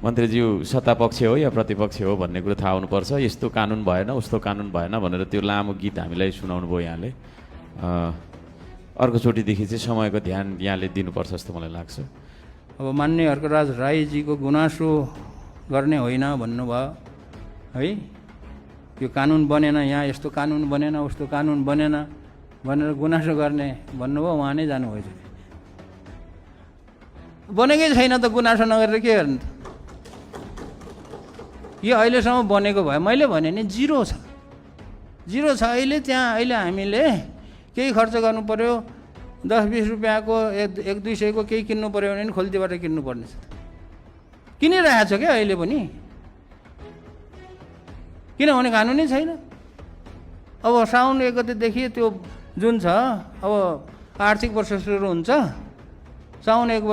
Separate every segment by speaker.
Speaker 1: मन्त्रीज्यू सत्तापक्ष हो या प्रतिपक्ष हो भन्ने कुरो थाहा हुनुपर्छ। यस्तो कानुन भएन, उस्तो कानुन भएन भनेर त्यो लामो गीत हामीलाई सुनाउनु भयो यहाँले। अर्कोचोटिदेखि चाहिँ समयको ध्यान यहाँले दिनुपर्छ जस्तो मलाई लाग्छ।
Speaker 2: अब मान्य हर्कराज राईजीको गुनासो गर्ने होइन भन्नुभयो है। यो कानुन बनेन, यहाँ यस्तो कानुन बनेन, उस्तो कानुन बनेन भनेर गुनासो गर्ने भन्नुभयो, उहाँ नै जानुभएछ। बनेकै छैन त गुनासो नगरेर के गर्ने त? यो अहिलेसम्म बनेको भए मैले भने नि जिरो छ, जिरो छ अहिले। त्यहाँ अहिले हामीले केही खर्च गर्नु पऱ्यो, 10-20 रुपियाँको 100-200 केही किन्नु पऱ्यो भने नि खोल्तीबाट किन्नुपर्ने छ। किनिरहेको छ क्या अहिले पनि, किनभने कानुनै छैन। अब साउन 1 गतेदेखि त्यो जुन छ, अब आर्थिक वर्ष सुरु हुन्छ साउन 1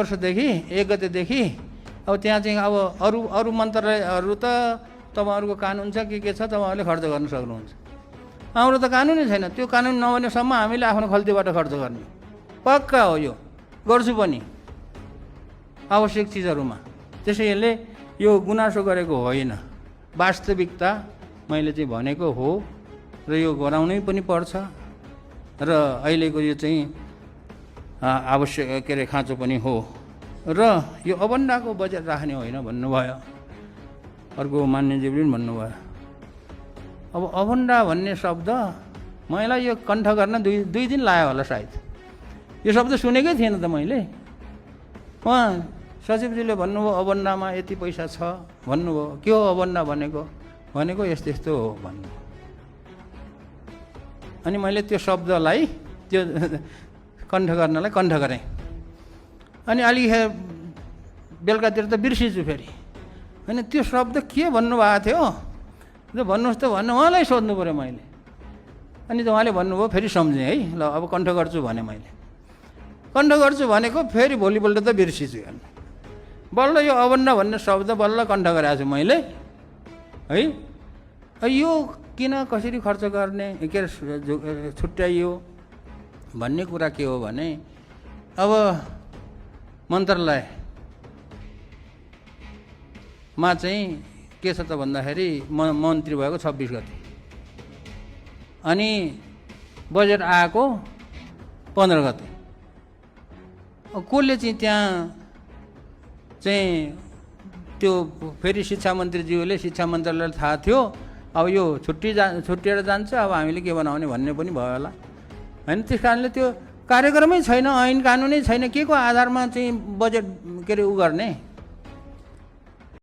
Speaker 2: गतेदेखि। अब त्यहाँ चाहिँ अब अरू मन्त्रालयहरू त तपाईँहरूको कानुन छ, के छ, तपाईँहरूले खर्च गर्न सक्नुहुन्छ। हाम्रो त कानुनै छैन। त्यो कानुन नबनेसम्म हामीले आफ्नो खल्तीबाट खर्च गर्ने पक्का हो। यो गर्छु पनि आवश्यक चिजहरूमा। त्यसैले यो गुनासो गरेको होइन, वास्तविकता मैले चाहिँ भनेको हो र यो गराउनै पनि पर्छ र अहिलेको यो चाहिँ आवश्यक के अरे खाँचो पनि हो र यो अबन्डाको बजेट राख्ने होइन भन्नुभयो। अर्को मान्यज्यूले पनि भन्नुभयो। अब अबन्डा भन्ने शब्द मलाई यो कण्ठ गर्न दुई दिन लाग्यो होला सायद। यो शब्द सुनेकै थिएन त मैले। उहाँ सचिवजीले भन्नुभयो अबन्डामा यति पैसा छ भन्नुभयो। के हो अबन्डा भनेको? भनेको यस्तो यस्तो हो भन्नुभयो। अनि मैले त्यो शब्दलाई त्यो कण्ठ गर्नलाई कण्ठ गरेँ। अनि अलिखेर बेलुकातिर त बिर्सिन्छु फेरि। अनि त्यो शब्द के भन्नुभएको थियो त्यो भन्नुहोस् त भन्नु, उहाँलाई सोध्नु पऱ्यो मैले। अनि त उहाँले भन्नुभयो, फेरि सम्झेँ है, ल अब कण्ठ गर्छु भने मैले कण्ठ गर्छु भनेको फेरि भोलिपल्ट त बिर्सिन्छु। हेर्नु, बल्ल यो अबन्डा भन्ने शब्द बल्ल कण्ठ गरेको छु मैले है। यो किन कसरी खर्च गर्ने के अरे छुट्याइयो भन्ने कुरा के हो भने, अब मन्त्रालयमा चाहिँ के छ त भन्दाखेरि मन्त्री भएको 26 गते, अनि बजेट आएको 15 गते। कसले चाहिँ त्यहाँ चाहिँ त्यो फेरि शिक्षा मन्त्रीज्यूले शिक्षा मन्त्रालयलाई थाहा थियो अब यो छुट्टिएर जान्छ, अब हामीले के बनाउने भन्ने पनि भयो होला होइन। त्यस कारणले त्यो कार्यक्रमै छैन, ऐन कानुनै छैन। के को आधारमा चाहिँ बजेट के अरे गर्ने?